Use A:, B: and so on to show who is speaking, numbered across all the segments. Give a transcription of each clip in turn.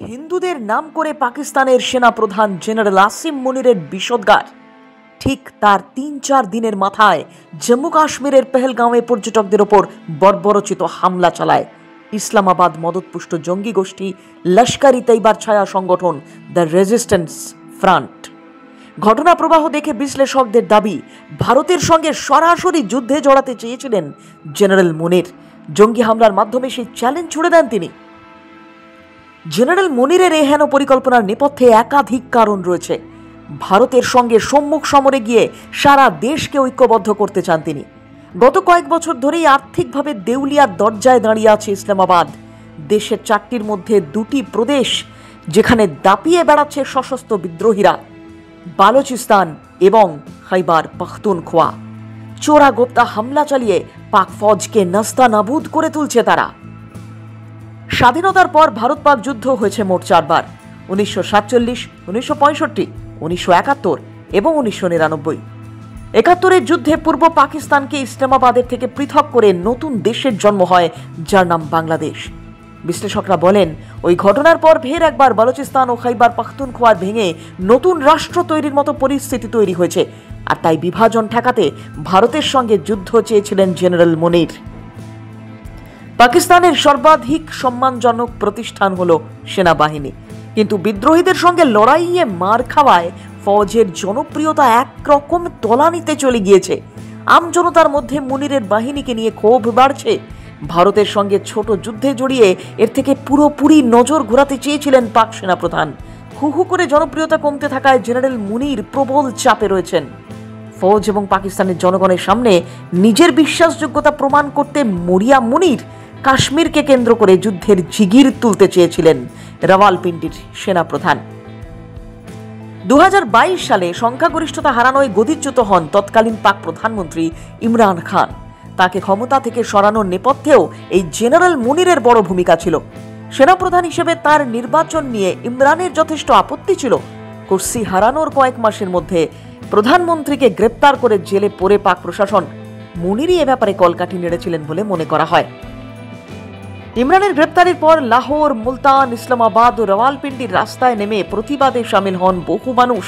A: হিন্দুদের নাম করে পাকিস্তানের সেনাপ্রধান জেনারেল আসিম মুনিরের বিষোদ্গার। ঠিক তার ৩-৪ দিনের মাথায় জম্মু কাশ্মীরের পেহেলগাঁওয়ে পর্যটকদের ওপর বর্বরোচিত হামলা চালায় ইসলামাবাদ মদতপুষ্ট জঙ্গি গোষ্ঠী লস্কর-ই তৈয়বার ছায়া সংগঠন দ্য রেজিস্ট্যান্স ফ্রন্ট। ঘটনা প্রবাহ দেখে বিশ্লেষকদের দাবি, ভারতের সঙ্গে সরাসরি যুদ্ধে জড়াতে চেয়েছিলেন জেনারেল মুনির। জঙ্গি হামলার মাধ্যমে সেই চ্যালেঞ্জ ছুড়ে দেন তিনি। জেনারেল মুনিরের এই হেন পরিকল্পনার নেপথ্যে একাধিক কারণ রয়েছে। ভারতের সঙ্গে সম্মুখ সমরে গিয়ে সারা দেশকে ঐক্যবদ্ধ করতে চান তিনি। গত কয়েক বছর ধরেই আর্থিকভাবে দেউলিয়ার দরজায় দাঁড়িয়ে আছে ইসলামাবাদ। দেশের 4টির মধ্যে 2টি প্রদেশ যেখানে দাপিয়ে বেড়াচ্ছে সশস্ত্র বিদ্রোহীরা, বালুচিস্তান এবং খাইবার পাখতুনখোয়া। চোরা গোপ্তা হামলা চালিয়ে পাক ফৌজকে নাস্তানাবুদ করে তুলছে তারা। স্বাধীনতার পর ভারত পাক যুদ্ধ হয়েছে মোট 4 বার: 1947, 1965, 1971 এবং 1999। 71-এর যুদ্ধে পূর্ব পাকিস্তানকে ইসলামাবাদের থেকে পৃথক করে নতুন দেশের জন্ম হয়, যার নাম বাংলাদেশ। বিশ্লেষকরা বলেন, ওই ঘটনার পর ফের একবার বালুচিস্তান ও খাইবার পাখতুনখোয়া ভেঙে নতুন রাষ্ট্র তৈরির মতো পরিস্থিতি তৈরি হয়েছে। আর তাই বিভাজন ঠেকাতে ভারতের সঙ্গে যুদ্ধ চেয়েছিলেন জেনারেল মুনির। পাকিস্তানের সর্বাধিক সম্মানজনক প্রতিষ্ঠান হলো সেনাবাহিনী, কিন্তু বিদ্রোহীদের সঙ্গে লড়াইয়ে মার খাওয়ায় ফৌজের জনপ্রিয়তা একরকম তলানিতে চলে গিয়েছে। আমজনতার মধ্যে মুনিরের বাহিনীকে নিয়ে ক্ষোভ বাড়ছে। ভারতের সঙ্গে ছোট যুদ্ধে জড়িয়ে এর থেকে পুরোপুরি নজর ঘোরাতে চেয়েছিলেন পাক সেনাপ্রধান। হু হু করে জনপ্রিয়তা কমতে থাকায় জেনারেল মুনির প্রবল চাপে রয়েছেন। ফৌজ এবং পাকিস্তানের জনগণের সামনে নিজের বিশ্বাসযোগ্যতা প্রমাণ করতে মরিয়া মুনির কাশ্মীরকে কেন্দ্র করে যুদ্ধের জিগির তুলতে চেয়েছিলেন রাওয়ালপিন্ডির সেনাপ্রধান। 2022 সালে সংখ্যাগরিষ্ঠতা হারানোয় গদিচ্যুত হন তৎকালীন পাক প্রধানমন্ত্রী ইমরান খান। তাকে ক্ষমতা থেকে সরানোর নেপথ্যেও এই জেনারেল মুনিরের বড় ভূমিকা ছিল। সেনাপ্রধান হিসেবে তার নির্বাচন নিয়ে ইমরানের যথেষ্ট আপত্তি ছিল। কুর্সি হারানোর কয়েক মাসের মধ্যে প্রধানমন্ত্রীকে গ্রেপ্তার করে জেলে পড়ে পাক প্রশাসন মুনিরই এ ব্যাপারে কলকাঠি নেড়েছিলেন বলে মনে করা হয়। ইমরানের গ্রেপ্তারের পর লাহোর, মুলতান, ইসলামাবাদ ও রাওয়ালপিন্ডির রাস্তায় নেমে প্রতিবাদে সামিল হন বহু মানুষ।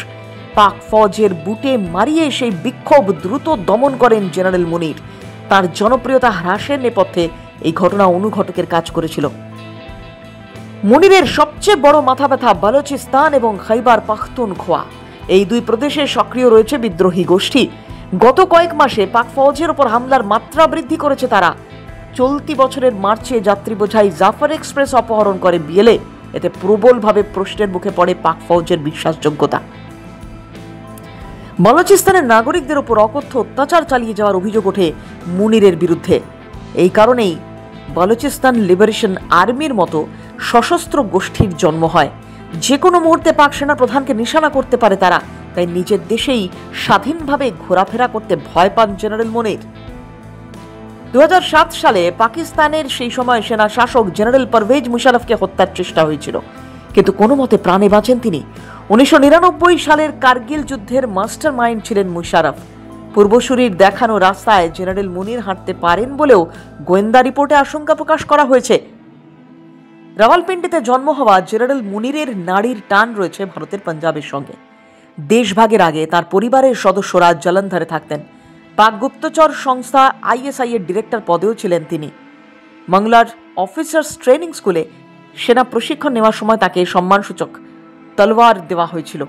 A: পাক ফৌজের বুটে মারিয়ে সেই বিক্ষোভ দ্রুত দমন করেন জেনারেল মুনির। তার জনপ্রিয়তা হ্রাসের নেপথ্যে এই ঘটনা অনুঘটকের কাজ করেছিল। মুনিরের সবচেয়ে বড় মাথা ব্যথা বালুচিস্তান এবং খাইবার পাখতুনখোয়া। এই 2 প্রদেশে সক্রিয় রয়েছে বিদ্রোহী গোষ্ঠী। গত কয়েক মাসে পাক ফৌজের উপর হামলার মাত্রা বৃদ্ধি করেছে তারা। চলতি বছরের মার্চে যাত্রী বোঝাই জাফর এক্সপ্রেস অপহরণ করে বিএলএ। এতে প্রবলভাবে প্রশ্নের মুখে পড়ে পাক ফৌজের বিশ্বাসযোগ্যতা। বালুচিস্তানের নাগরিকদের উপর অকথ্য অত্যাচার চালিয়ে যাওয়ার অভিযোগ ওঠে মুনিরের বিরুদ্ধে। এই কারণেই বালুচিস্তান লিবারেশন আর্মির মতো সশস্ত্র গোষ্ঠীর জন্ম হয়। যে কোনো মুহূর্তে পাক সেনা প্রধানকে নিশানা করতে পারে তারা। তাই নিজের দেশেই স্বাধীনভাবে ঘোরাফেরা করতে ভয় পান জেনারেল মুনির। 2007 সালে পাকিস্তানের সেই সময় সেনা শাসক জেনারেল পারভেজ মুশারফকে হত্যার চেষ্টা হয়েছিল, কিন্তু কোনো মতে প্রাণে বাঁচেন তিনি। 1999 সালের কার্গিল যুদ্ধের মাস্টার মাইন্ড ছিলেন মুশারফ। পূর্বসূরির দেখানো রাস্তায় জেনারেল মুনির হাঁটতে পারেন বলেও গোয়েন্দা রিপোর্টে আশঙ্কা প্রকাশ করা হয়েছে। রাওয়ালপিন্ডিতে জন্ম হওয়া জেনারেল মুনিরের নাড়ির টান রয়েছে ভারতের পাঞ্জাবের সঙ্গে। দেশভাগের আগে তার পরিবারের সদস্যরা জলন্ধরে থাকতেন। পাক গুপ্তচর সংস্থা ISI এর ডিরেক্টর পদেও ছিলেন তিনি। মংলার অফিসার্স ট্রেনিং স্কুলে সেনা প্রশিক্ষণ নেওয়ার সময় তাকে সম্মানসূচক তলোয়ার দেওয়া হয়েছিল।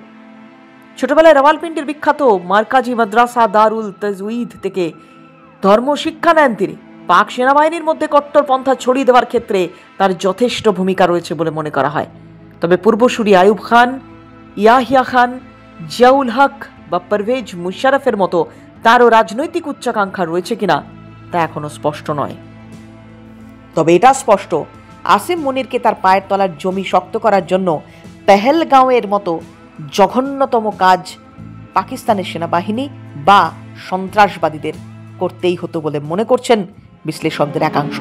A: ছোটবেলায় রাওয়ালপিন্ডির বিখ্যাত মার্কাজি মাদ্রাসা দারুল তাজউইদ থেকে ধর্ম শিক্ষা নেন তিনি। পাক সেনাবাহিনীর মধ্যে কট্টরপন্থা ছড়িয়ে দেওয়ার ক্ষেত্রে তার যথেষ্ট ভূমিকা রয়েছে বলে মনে করা হয়। তবে পূর্বসূরি আইয়ুব খান, ইয়াহিয়া খান, জিয়াউল হক বা পারভেজ মুশারফের মতো তারও রাজনৈতিক উচ্চাকাঙ্ক্ষা রয়েছে কিনা তা এখনো স্পষ্ট নয়। তবে এটা স্পষ্ট, আসিম মুনিরকে তার পায়ের তলার জমি শক্ত করার জন্য পেহেলগাঁওয়ের মতো জঘন্যতম কাজ পাকিস্তানের সেনাবাহিনী বা সন্ত্রাসবাদীদের করতেই হতো বলে মনে করছেন বিশ্লেষকদের একাংশ।